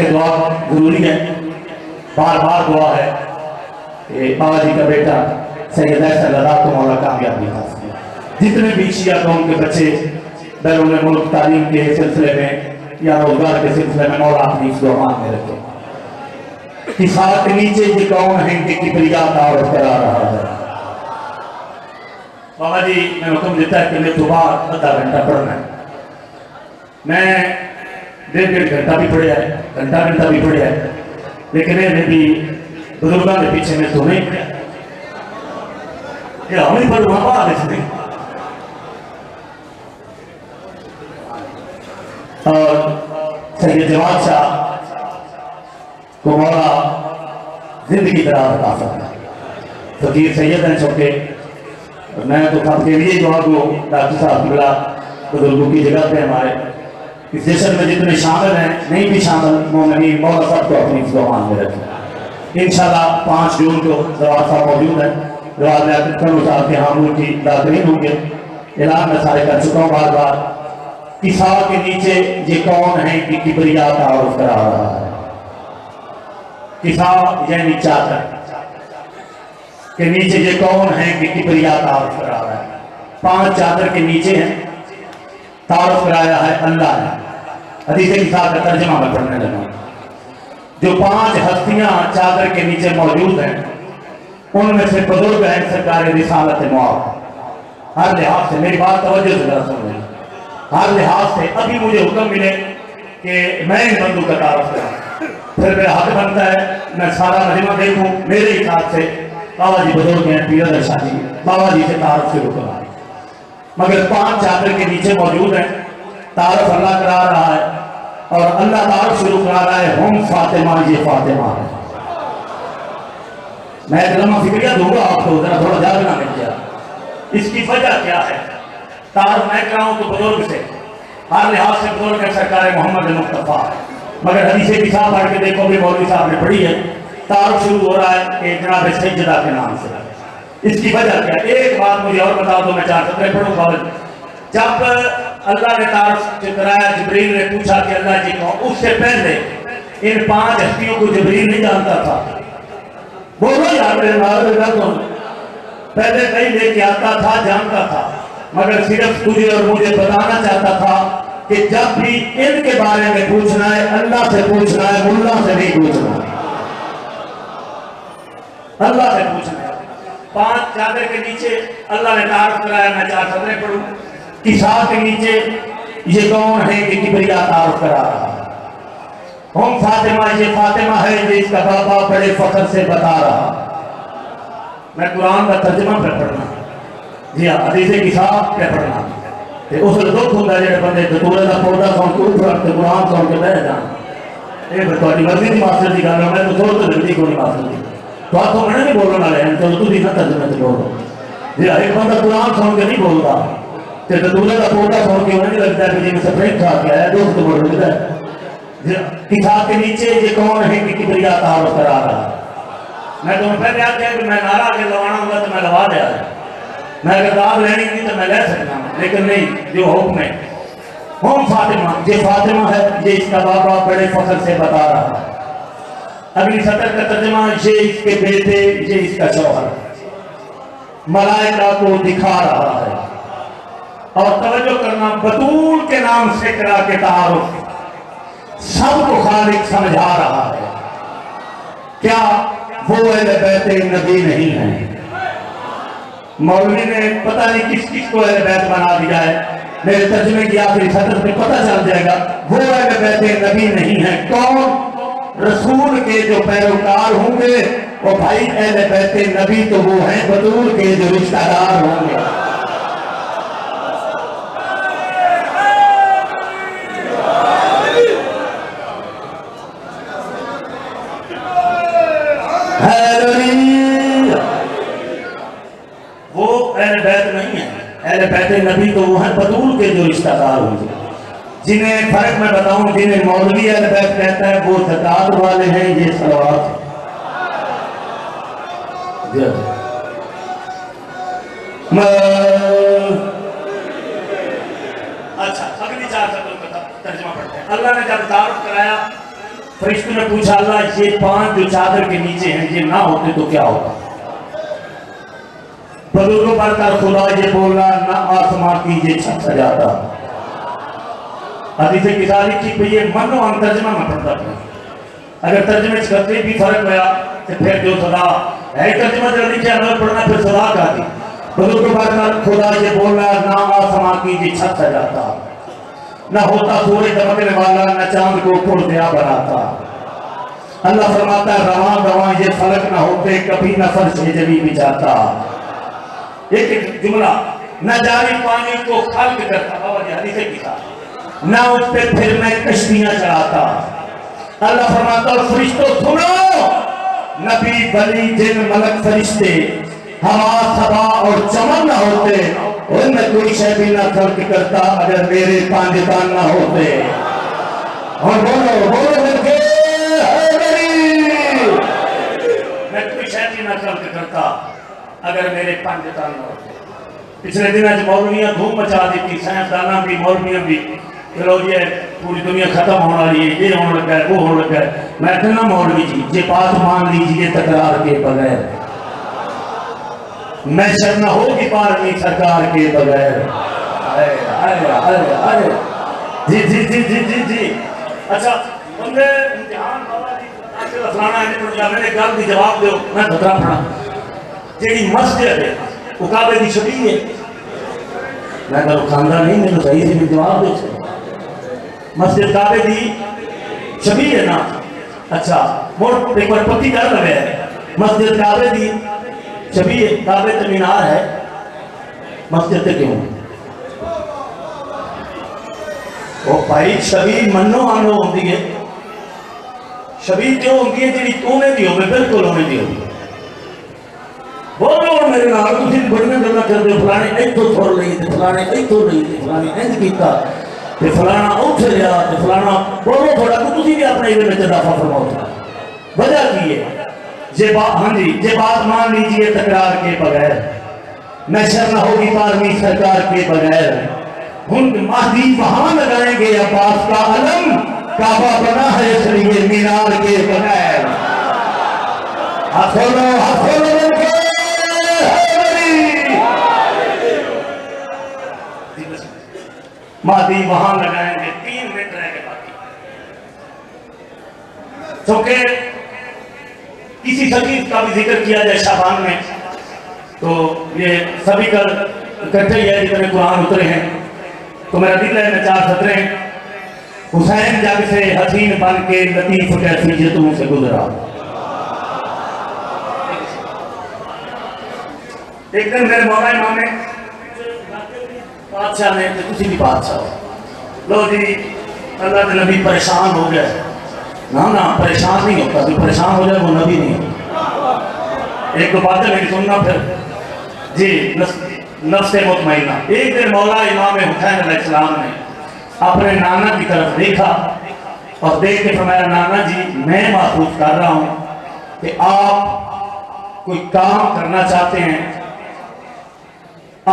کہ دعا ضروری ہے، بار بار دعا ہے کہ بابا جی کا بیٹا سید ایسا لڑا تو مولا کامیابی حاصل کیا۔ جتنے بھی شیعہ قوم کے بچے بیرون ملک تعلیم کے سلسلے میں یا روزگار کے سلسلے میں مولا اپنی اس دعا میں رکھے۔ کسا کے نیچے یہ کون ہیں کہ کبریات تعارف کرا رہا ہے۔ بابا جی میں حکم دیتا ہے کہ میں صبح آدھا گھنٹہ پڑھنا ہے، میں 1.5 گھنٹہ بھی پڑھیا ہے، گھنٹہ بھی پڑھیا ہے، لیکن یہ بھی بزرگاں کے پیچھے میں تو نہیں پڑھیا، یہ ہمیں پڑھوں ہم آگے سے نہیں۔ اور سید جواد شاہ کو مولا زندگی دراز عطا فرمائے۔ فقیر سید ہیں چونکہ میں تو خط کے لیے دعا کو ڈاکٹر صاحب قبلہ بزرگوں کی جگہ پہ ہمارے اس جشن میں جتنے شامل ہیں نہیں بھی شامل مومنین مولا صاحب کو اپنی زبان میں رکھیں۔ انشاءاللہ 5 جون کو جواد صاحب موجود ہیں، جواد کنو صاحب کے حامل کی داخلین ہوں گے۔ اعلان میں سارے کر چکا ہوں بار بار۔ کسا کے نیچے یہ کون ہیں کہ کبریات تعارف کرا رہا ہے۔ کسا یعنی چادر کے نیچے یہ کون ہیں کہ کبریات تعارف کرا رہا ہے۔ 5 چادر کے نیچے ہیں، تعارف کرایا ہے اللہ نے۔ حدیث کسا کا ترجمہ میں پڑھنے لگا۔ جو 5 ہستیاں چادر کے نیچے موجود ہیں ان میں سے بزرگ ہیں سرکار رسالت معاف۔ ہر لحاظ سے میری بات توجہ سے ذرا سن لیں، ہر لحاظ سے ابھی مجھے حکم ملے کہ میں ان بندوں کا تعارف کروں، پھر میرا حق بنتا ہے میں سارا مجمع دیکھوں۔ میرے حساب سے بابا جی بزرگ ہیں، پیر شاہ جی بابا جی سے تعارف سے حکم آئے، مگر 5 چادر کے نیچے موجود ہیں، تعارف اللہ کرا رہا ہے اور اللہ تعارف شروع کرا رہا ہے ہم فاطمہ یہ فاطمہ ہے۔ میں ایک لمحہ فکریہ دوں گا آپ کو، ذرا تھوڑا جاگنا مل گیا۔ اس کی وجہ کیا ہے؟ تعارف میں کراؤں تو بزرگ سے، ہر لحاظ سے بزرگ ہے سرکار محمد مصطفیٰ، مگر حدیث کسا پڑھ کے دیکھو بھی مولوی صاحب نے پڑھی ہے، تعارف شروع ہو رہا ہے کہ جناب سیدہ کے نام سے۔ اس کی وجہ کیا؟ ایک بات مجھے اور بتا دو، میں 4 سطریں پڑھوں گا۔ جب اللہ نے تعارف کرایا جبریل نے پوچھا کہ اللہ جی کون، اس سے پہلے ان 5 ہستیوں کو جبریل نہیں جانتا تھا۔ بولو یار میرے نارے تو پہلے کہیں لے کے آتا تھا، جانتا تھا، مگر صرف تجھے اور مجھے بتانا چاہتا تھا کہ جب بھی ان کے بارے میں پوچھنا ہے اللہ سے پوچھنا ہے، ملا سے نہیں پوچھنا ہے، اللہ سے پوچھنا ہے۔ 5 چادر کے نیچے اللہ نے تعارف کرایا، میں 4 سطریں پڑھوں۔ کسا کے نیچے یہ کون ہے کہ کبریات تعارف کرا رہا ہے۔ ہم فاطمہ یہ فاطمہ ہے جس کا بابا بڑے فخر سے بتا رہا۔ میں قرآن کا ترجمہ پہ پڑھنا، جی ہاں حدیث کسا پہ پڑھنا، اس دکھ ہوتا ہے جڑے بندے دتورے کا پودا سن کے اٹھ رکھتے قرآن سن کے بہ جان۔ یہ تھوڑی مرضی کی ماسٹر کی گل ہے، میں تو زور تو لگتی کو نہیں ماسٹر کی تو آپ کو میں نہیں بولنے والے ہیں، چلو تھی نہ ترجمے سے بولو۔ جی ایک بندہ قرآن سن کے نہیں بولتا، دتورے کا پودا سن کے انہیں نہیں لگتا ہے کہ جی میں سپریٹ کھا کے آیا دوست بول رہا ہے۔ کتاب کے نیچے یہ کون ہے کہ کبریات تعارف کرا رہا ہے۔ میں تمہیں پہلے آتے ہیں کہ میں نعرہ آگے لوانا ہوگا تو میں لوا دیا ہے، میں اگر داد لینی تھی تو میں لے سکتا ہوں، لیکن نہیں، جو حکم ہے ہم فاطمہ یہ فاطمہ ہے یہ اس کا بابا بڑے فخر سے بتا رہا ہے۔ اگلی سطر کا ترجمہ یہ اس کے بیٹے یہ اس کا شوہر ملائکہ کو دکھا رہا ہے۔ اور توجہ کرنا، بطول کے نام سے کرا کے تعارف سب کو خالق سمجھا رہا ہے۔ کیا وہ اہل بیت نبی نہیں ہیں؟ مولوی نے پتہ نہیں کس کس کو اہل بیت بنا دیا ہے، میرے ترجمے کی آخری سطر پہ پتہ چل جائے گا وہ اہل بیت نبی نہیں ہیں۔ کون؟ رسول کے جو پیروکار ہوں گے وہ بھائی اہل بیت نبی تو وہ ہیں بطول کے جو رشتہ دار ہوں گے۔ وہ اہل بیت نہیں ہیں، اہل بیت نبی تو وہ ہیں بطول کے جو رشتہ دار ہوں گے، جنہیں فرق میں بتاؤں، جنہیں مولوی اہل بیت کہتا ہے وہ زکات والے ہیں، یہ صلوات ہے۔ اچھا اگلی 4 سطروں کا ترجمہ پڑھتے ہیں۔ اللہ نے جب تعارف کرایا فرشتوں نے پوچھا اللہ یہ 5 جو چادر کے نیچے ہیں یہ نہ ہوتے تو کیا ہوتا؟ بزرگوں پر کر خدا یہ بولا نہ آسمان کی یہ چھت سجاتا. حدیث کتابی کی پہ یہ منو ہم ترجمہ میں پڑھتا تھا. اگر ترجمے سے کرتے بھی فرق ہوا تو پھر جو صدا ہے ترجمہ جلدی کیا نہ پڑھنا پھر صدا کا دی. بزرگوں پر کر خدا یہ بولا نہ آسمان کی یہ چھت سجاتا نہ ہوتا سورج چمکنے والا نہ چاند کو پردیا بناتا. اللہ فرماتا ہے رواں رواں یہ فلک نہ ہوتے کبھی نہ فرش جلی بچھاتا. ایک جملہ نہ جاری پانی کو خلق کرتا بابا جی حدیث کی تھا نہ اس پہ پھر میں کشتیاں چڑھاتا. اللہ فرماتا ہے فرشتوں سنو نبی ولی جن ملک فرشتے ہوا صبا اور چمن نہ ہوتے ان میں کوئی شے بھی نہ خلق کرتا اگر میرے پانجتان نہ ہوتے. اور بولو بولو مل کے میں کوئی شے بھی نہ خلق کرتا اگر میرے پانجتان نہ ہوتے. پچھلے دنوں مولویاں دھوم مچا دیتی سائنسداناں بھی مولویاں بھی چلو یہ پوری دنیا ختم ہونا رہی ہے یہ ہونے لگا ہے وہ ہونے لگا ہے. میں کہنا مولوی جی یہ بات مان لیجیے تکرار کے بغیر میں شر نہ ہوگی پارویں سرکار کے بغیر. جی جی جی جی جی جی اچھا بندے امتحان بابا جی فلانا ہے نہیں پڑھا میں نے گل دی جواب دیو میں خطرہ پڑھا جیڑی مسجد ہے وہ کعبے دی شبیہ ہے. میں کہا خاندہ نہیں میں تو صحیح سے بھی جواب دے چھے مسجد کعبے دی شبیہ ہے نا. اچھا موڑ ایک بار پکی کر لگے ہے مسجد کعبے دی شبیہ کعبے تے مینار ہے مسجد تے کیوں وہ بھائی شبیہ منو آنو ہوندی ہے شبیہ کیوں ہوندی ہے جیڑی تو نے دی ہوئے بالکل ہونے دی ہوئے. بولو میرے نال تسی بڑیاں گلاں کردے ہو فلانے ایتھوں سر لئی تے فلانے ایتھوں لئی تے فلانے انج کیتا تے فلانا اوتھے لیا تے فلانا بولو تھوڑا تو تسی بھی اپنے علم وچ اضافہ فرماؤ. وجہ کی ہے یہ بات ہاں جی یہ بات مان لیجیے تکرار کے بغیر میں شر نہ ہوگی پارویں سرکار کے بغیر. ہن مہدی وہاں لگائیں گے عباس کا علم کعبہ بنا ہے اس لیے مینار کے بغیر. ہاتھ کھولو مل کے مہدی وہاں لگائیں گے 3 منٹ رہ گئے باقی. چونکہ کسی حدیث کا بھی ذکر کیا جائے شعبان میں تو یہ سبھی کل اکٹھے ہی ہے جتنے قرآن اترے ہیں تو میرا دل ہے میں 4 سطریں حسین جب سے حسین بن کے لطیف کیفیتوں سے گزرا. ایک دن میرے مولا امام نے بادشاہ نے کسی بھی بادشاہ ہو لو جی اللہ کے نبی پریشان ہو گئے نا پریشان نہیں ہوتا جو پریشان ہو جائے وہ نبی نہیں ہوتا. ایک دو باتیں میری سننا پھر جی نفس مطمئنہ. ایک دن مولا امام حسین علیہ السلام نے اپنے نانا کی طرف دیکھا اور دیکھ کے فرمایا نانا جی میں محسوس کر رہا ہوں کہ آپ کوئی کام کرنا چاہتے ہیں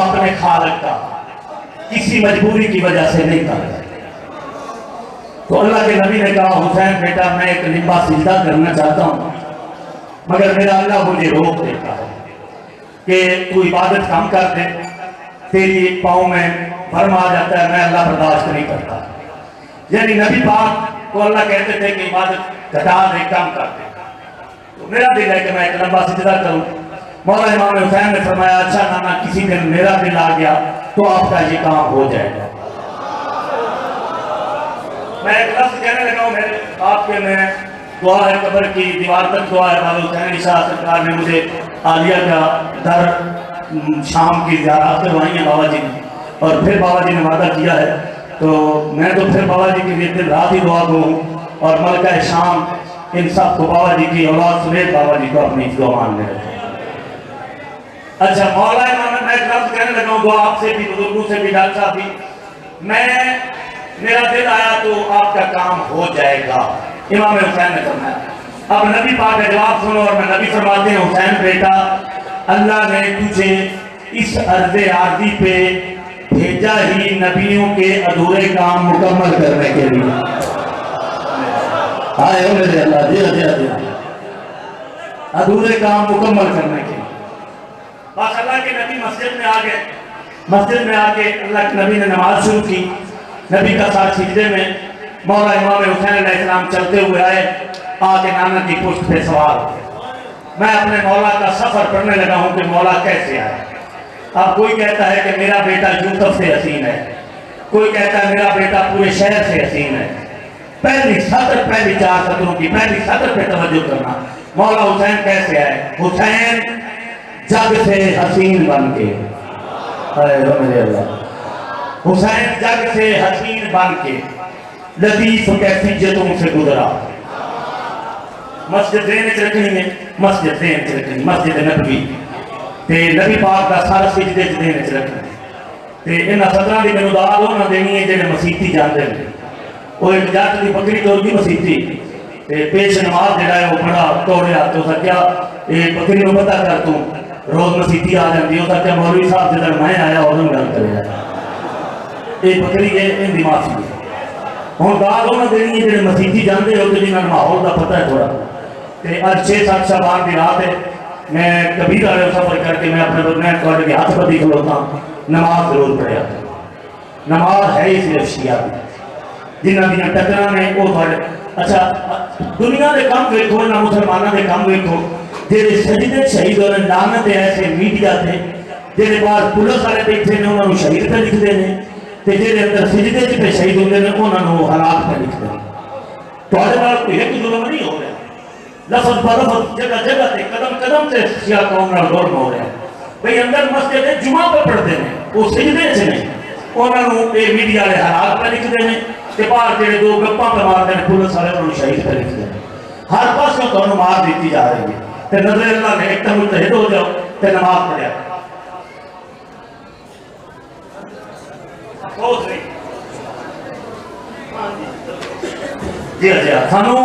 اپنے خالق کا کسی مجبوری کی وجہ سے نہیں کر رہے. تو اللہ کے نبی نے کہا حسین بیٹا میں ایک لمبا سجدہ کرنا چاہتا ہوں مگر میرا اللہ مجھے روک دیتا ہے کہ تو عبادت کم کر دے تیری پاؤں میں بھرم آ جاتا ہے میں اللہ برداشت نہیں کرتا. یعنی نبی پاک کو اللہ کہتے تھے کہ عبادت گھٹا دے کم کر دے. تو میرا دل ہے کہ میں ایک لمبا سجدہ کروں. مولا امام حسین نے فرمایا اچھا نانا کسی دن میرا دل آ گیا تو آپ کا یہ کام ہو جائے گا. میں ایک لفظ کہنے لگا ہوں میرے آپ کے میں دعا ہے قبر کی دیوار تک دعا ہے بابا حسین علی شاہ سرکار نے مجھے عالیہ کا در شام کی زیارات کروائی ہیں بابا جی نے اور پھر بابا جی نے وعدہ کیا ہے تو میں تو پھر بابا جی کے لیے دن رات ہی دعا دوں اور ملکہ شام ان سب کو بابا جی کی اولاد سمیت بابا جی کو اپنی دعا ماننے لگے. اچھا مولا امام میں ایک لفظ کہنے لگا ہوں دعا آپ سے بھی بزرگوں سے بھی ڈاکٹر صاحب بھی میں میرا دل آیا تو آپ کا کام ہو جائے گا. امام حسین نے فرمایا. اب نبی پاک کا جواب سنو اور میں نبی فرماتے ہیں حسین بیٹا اللہ نے تجھے اس عرض عارضی پہ بھیجا ہی نبیوں کے ادھورے کام مکمل کرنے کے لیے. آئے ہو میرے اللہ، دیا دیا دیا ادھورے کام مکمل کرنے کے. بس اللہ کے نبی مسجد میں آ گئے. مسجد میں آ کے اللہ کے نبی نے نماز شروع کی. نبی کا ساتھ سجدے میں مولا امام حسین علیہ السلام چلتے ہوئے آئے. آ کے نانا کی پشت پہ سوار ہو. میں اپنے مولا کا سفر پڑھنے لگا ہوں کہ مولا کیسے آئے. اب کوئی کہتا ہے کہ میرا بیٹا یوسف سے حسین ہے، کوئی کہتا ہے میرا بیٹا پورے شہر سے حسین ہے. پہلی سطر، پہلی 4 سطروں کی پہلی سطر پہ توجہ کرنا. مولا حسین کیسے آئے؟ حسین جگ سے حسین بن کے. میرے اللہ، حسین جگ سے حسین بن کے لطیف کیفیتوں سے گزرا. مسجد دین چ رکھنی ہے، مسجد دین چ رکھنی، مسجد نبوی تے نبی پاک کا سارا سجدے چ دین چ رکھنا. تے انہاں صدراں دی مینوں داد انہاں دینی ہے جڑے مسیتی جاندے نے. وہ ایک جٹ دی بکری توڑ دی مسیتی تے پیش نماز جڑا ہے وہ بڑا توڑیا تو سکیا اے بکری نوں پتہ کر تو روز مسیتی آ جاندی. ہو سکیا مولوی صاحب جدھر میں آیا اودوں گل کرے اے بکری ہے ان دی معافی ہے. ہن داد انہاں دینی ہے جڑے مسیتی جاندے ہو تے جنہاں ماحول دا پتہ ہے تھوڑا. تے اج 6-7 شعبان دی رات ہے. میں کبھی والے سفر کر کے میں اپنے میں تھوڑے کے ہاتھ بدی کھلوتا ہوں. نماز ضرور پڑھیا. نماز ہے ہی صرف شیعہ کی جنہاں دیاں ٹکراں نے وہ تھوڑے. اچھا دنیا دے کم ویکھو، نہ مسلماناں دے کم ویکھو جہے سجدے شہید ہونے لعنت ایسے میڈیا تے جہے باہر پولیس والے بیٹھے نے انہوں شہید پہ لکھتے ہیں تے جہے اندر سجدے چ پہ شہید ہوندے نے انہوں حالات پہ لکھتے ہیں. تھوڑے نال کوئی ایک ظلم نہیں ہو رہا. لفظ بلفظ جگہ جگہ تے قدم قدم تے سیاہ قوم نال ظلم ہو رہا ہے. بھئی اندر مسجد جمعہ پہ پڑھتے ہیں وہ سجدے چ نے انہوں یہ میڈیا والے حالات پہ لکھتے ہیں تے باہر جڑے دو گپاں پہ مارتے ہیں پولیس والے انہوں شہید پہ لکھتے ہیں. ہر پاسوں تمہیں مار دیتی جا رہی ہے. تے نظر اللہ نے ایک دم متحد ہو جاؤ تے نماز پڑھیا. جی ہاں سانو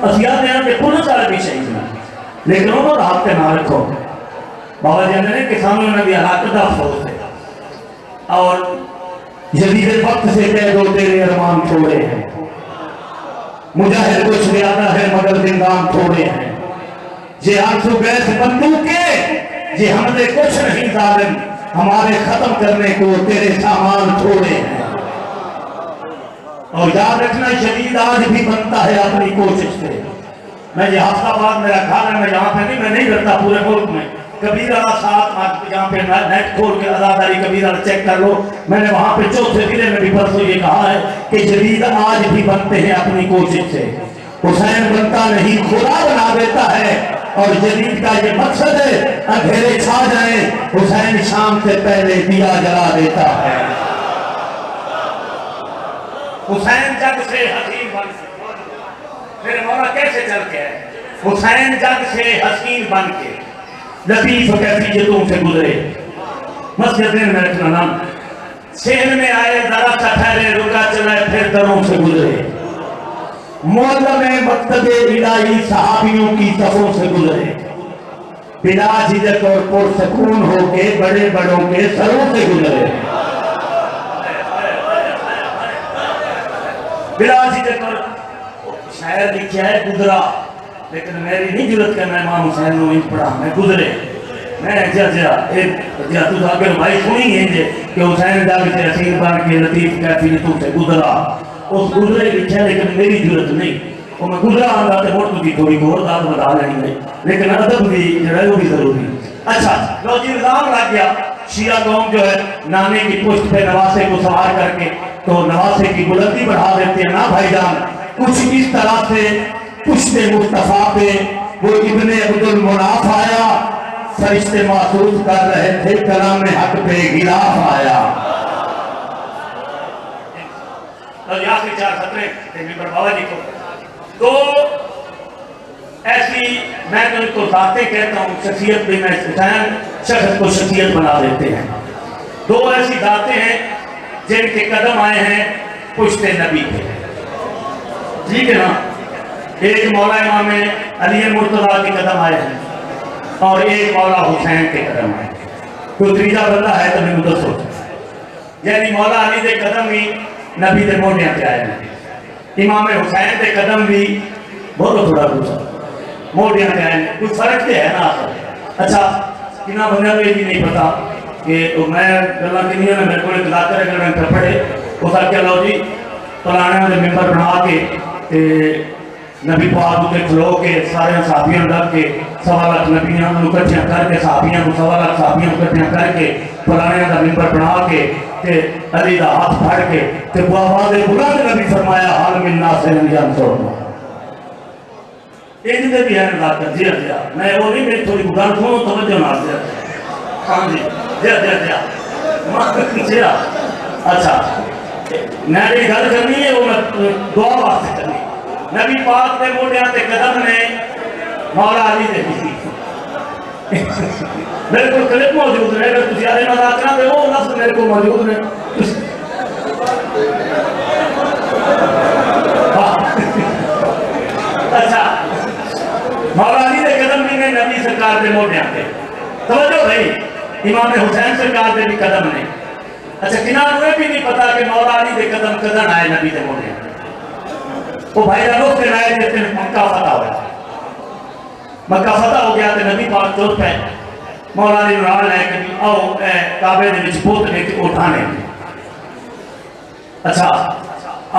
اسیات دینا کہ پولیس والے بھی شہید ہیں لیکن انہوں نے ہاتھ کے نہ رکھو. بابا جی نے کہ سانو انہوں نے ہلاکت کا افسوس ہے اور جدید وقت سے کہہ دو تیرے ارمان تھوڑے ہیں. مجاہد کچھ زیادہ ہے مگر زندان تھوڑے ہیں. یہ آنسو گیس بندوقیں یہ حملے کچھ نہیں ظالم ہمارے ختم کرنے کو تیرے سامان تھوڑے ہیں. اور یاد رکھنا شدید آج بھی بنتا ہے اپنی کوشش سے. میں یہ ہفتہ بعد میرا گھر ہے، میں یہاں پہ نہیں، میں نہیں کرتا پورے ملک میں. کبیر والا ساتھ آج یہاں پہ نیٹ کھول کے آزاداری کبیر والا چیک کر لو. میں نے وہاں پہ چوتھے ضلع میں بھی پرسوں یہ کہا ہے کہ جدید آج بھی بنتے ہیں اپنی کوشش سے. حسین بنتا نہیں خدا بنا دیتا ہے اور جدید کا یہ مقصد ہے اندھیرے چھا جائیں حسین شام سے پہلے دیا جلا دیتا ہے. حسین جگ سے حسین بن کے میرے مولا کیسے چل کے ہے. حسین جگ سے حسین بن کے لطیف کیفیتوں سے گزرے. مسجد میں رکھنا نام شہر میں آئے ذرا سا ٹھہرے رکا چلائے پھر دروں سے گزرے. معلم مکتب الہی صحابیوں کی صفوں سے گزرے. بلا جھجک اور پرسکون ہو کے بڑے بڑوں کے سروں سے گزرے. بلا جھجک اور شاعر لکھا ہے گزرا لیکن میری نہیں ضرورت کہ میں امام حسین نو انج پڑھا میں گزرے. میں جا تو آگے بھائی سنی ہے کہ حسین جگ سے حسین بن کے لطیف کیفیتوں سے گزرا. اس گزرے لکھا لیکن میری ضرورت نہیں. وہ میں گزرا آنگا تے موٹ کی تھوڑی اور داد بتا لینی ہے لیکن ادب بھی جڑا ہے وہ بھی ضروری. اچھا لو جی الزام لگ گیا شیعہ قوم جو ہے نانے کی پشت پہ نواسے کو سوار کر کے تو نواسے کی بلندی بڑھا دیتے ہیں. نا بھائی جان کچھ اس طرح سے پشت مصطفیٰ پہ وہ ابن عبد المناف آیا. فرشتے محسوس کر رہے تھے کلام حق پہ غلاف آیا. اور یہاں سے 4 خطرے ممبر بابا جی کو تو ایسی میں تو ان کو ذاتیں کہتا ہوں شخصیت بھی میں حسین شخص کو شخصیت بنا دیتے ہیں. 2 ایسی ذاتیں ہیں جن کے قدم آئے ہیں پشت نبی پہ. ٹھیک ہے نا. ایک مولا امام علی مرتضیٰ کے قدم آئے ہیں اور ایک مولا حسین کے قدم آئے ہیں. کوئی تیجا بندہ ہے تو میں دسو. یعنی مولا علی کے قدم بھی نبی دے موڑیاں پہ آئے ہیں. امام حسین کے قدم بھی بولو تھوڑا کچھ موٹیاں کہیں کوئی فرق تو ہے نا آخر اچھا کنا بندہ میں بھی نہیں پتا کہ میں گلا کنی نے میرے کو ذاکر اگر میں پڑھے وہ سر کیا لو جی پرانے والے ممبر بنا کے نبی پاک کے کھلو کے سارے صحابیاں لگ کے 1.25 لاکھ نبیاں اکٹھیاں کر کے صحابیاں کو 1.25 لاکھ صحابیاں اکٹھیاں کر کے پرانے کا ممبر بنا کے علی کا ہاتھ پھاڑ کے آواز بلند نبی فرمایا حال من الناس ان سونا یہ جتنے بھی ہے ذاکر جی جی میں وہ نہیں میری تھوڑی گل سنو توجہ نہ دیا ہاں جی جی اچھا میں جی گل کرنی ہے وہ میں دعا واسطے کرنی نبی پاک کے موڈیاں تے قدم نے مولا علی دے دی میرے کو کلپ موجود ہے اگر تسی آدھے مذاکرہ دے وہ لفظ میرے کو موجود ہے اچھا مولا علی دے قدم بھی نے نبی سرکار دے موڈیاں تے توجہ بھائی امام حسین سرکار دے بھی قدم نے اچھا کنار ہوئے بھی نہیں پتا کہ مولا علی دے قدم قدم آئے نبی دے موڈیاں وہ بھائی جانوں کے نائے جیسے مکہ فتح ہوا مکہ فتح ہو گیا تو نبی پاک چوت پہ مولا علی نرال لے کے آؤ کعبے دے وچ بت لے کے اٹھانے اچھا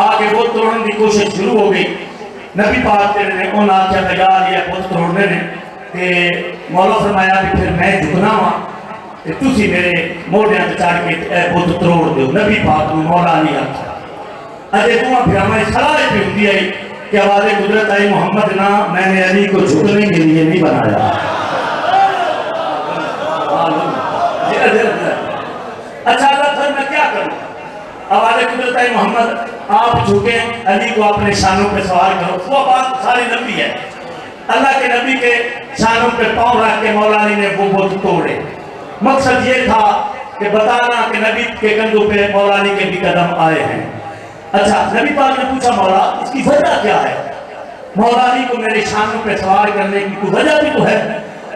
آگے بت توڑنے کی کوشش شروع ہو گئی نبی پاک نے انہوں نے آخیا تیار لیا بت توڑنے نے کہ مولا فرمایا کہ پھر میں جھکنا ہوا کہ تسی میرے موڈیاں تے چڑھ کے بت توڑ دیو نبی پاک نے مولا علی آخیا اجے تمہیں پھر ہماری صلاح پہ ہوتی ہے کہ آواز قدرت آئی محمد نہ میں نے علی کو جھکنے کے لیے نہیں بنایا اچھا اللہ سر میں کیا کروں آواز قدرت آئی محمد آپ جھکیں علی کو اپنے شانوں پہ سوار کرو وہ بات ساری نبی ہے اللہ کے نبی کے شانوں پہ پاؤں رکھ کے مولا علی نے وہ بت توڑے مقصد یہ تھا کہ بتانا کہ نبی کے کندھوں پہ مولا علی کے بھی قدم آئے ہیں اچھا نبی پاک نے پوچھا مولا اس کی وجہ کیا ہے مولا علی کو میرے شانوں پہ سوار کرنے کی کوئی وجہ بھی تو ہے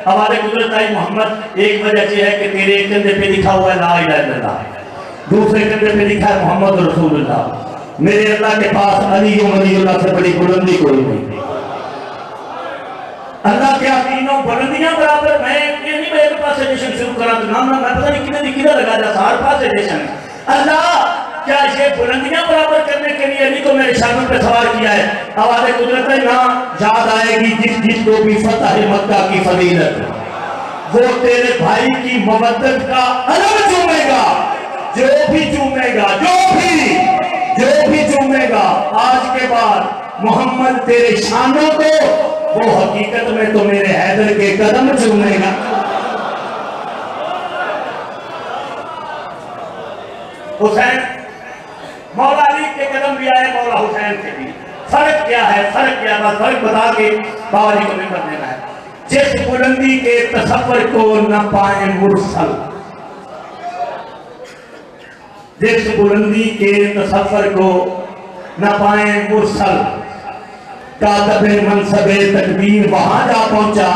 ہمارے قدرت آئی محمد ایک وجہ یہ ہے کہ تیرے کندھے پہ لکھا ہوا ہے لا الہ الا اللہ دوسرے کندھے پہ لکھا ہے محمد رسول اللہ میرے اللہ کے پاس علی و ولی اللہ سے بڑی بلندی کوئی نہیں اللہ کیا تینوں بلندیاں برابر میں یہ نہیں میں ایک پاس ایڈیشن شروع کرا تو نام میں پتہ نہیں کتنے کدھر لگا جا سار پاس ایڈیشن اللہ کیا یہ بلندیاں برابر کرنے کے لیے علی کو میرے شانوں پہ سوار کیا ہے آواز قدرت ہے نہ یاد آئے گی جس جس کو بھی فتح مکہ کی فضیلت وہ تیرے بھائی کی مودت کا علم چومے گا جو بھی چومے گا جو بھی چومے گا آج کے بعد محمد تیرے شانوں کو وہ حقیقت میں تو میرے حیدر کے قدم چومے گا حسین مولا علی کے قدم بھی آئے مولا حسین کے بھی فرق کیا ہے فرق بتا کے بابا جی کو ممبر دینا ہے جس بلندی کے تصور کو نہ پائے مرسل جس بلندی کے تصور کو نہ پائے مرسل کاتب منصب تکبیر وہاں جا پہنچا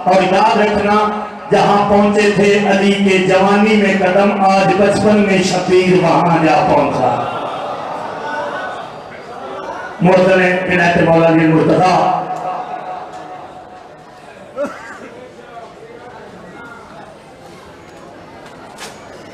اور یاد رکھنا جہاں پہنچے تھے علی کے جوانی میں قدم آج بچپن میں شبیر وہاں جا پہنچا محترم عنایت مولا علی مرتضیٰ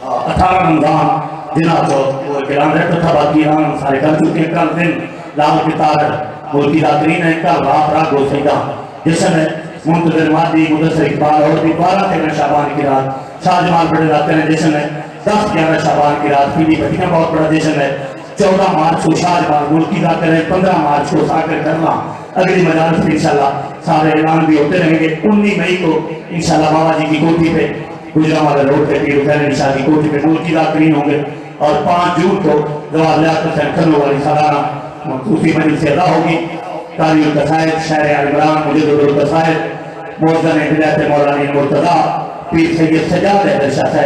18 رمضان جنا چوتھ وہ اعلان رہتا تھا باقی اعلان سارے کر چکے کل دن لال کتاب ملکی داکرین ہے کل رات راگ و سیدہ جشن ہے منتظر مادی مدثر اقبال اور بھی 12-13 شعبان کی رات شاہ جمال بڑے رات کا جشن ہے 10-11 شعبان کی رات پیلی بھٹیاں بہت بڑا جشن ہے 14 مارچ کو شاہ جمال ملکی داکر ہے 15 مارچ کو ساکر کرنا اگلی مجالس میں انشاءاللہ سارے اعلان بھی ہوتے رہیں گے 19 مئی کو انشاءاللہ بابا جی کی کوٹھی پہ گجرا والا روڈ پہ پیر حسین علی شاہ کی کوٹھی پہ ملکی داکرین ہوں گے اور 5 جون کو جواب لیاقت حسین کھنو والی سالانہ مخصوصی مجلس سے ادا ہوگی قاری القصائد شاعر عمران مجدد القصائد موزن عنایت مولا علی مرتضیٰ پیر سید سجاد حیدر شاہ صاحب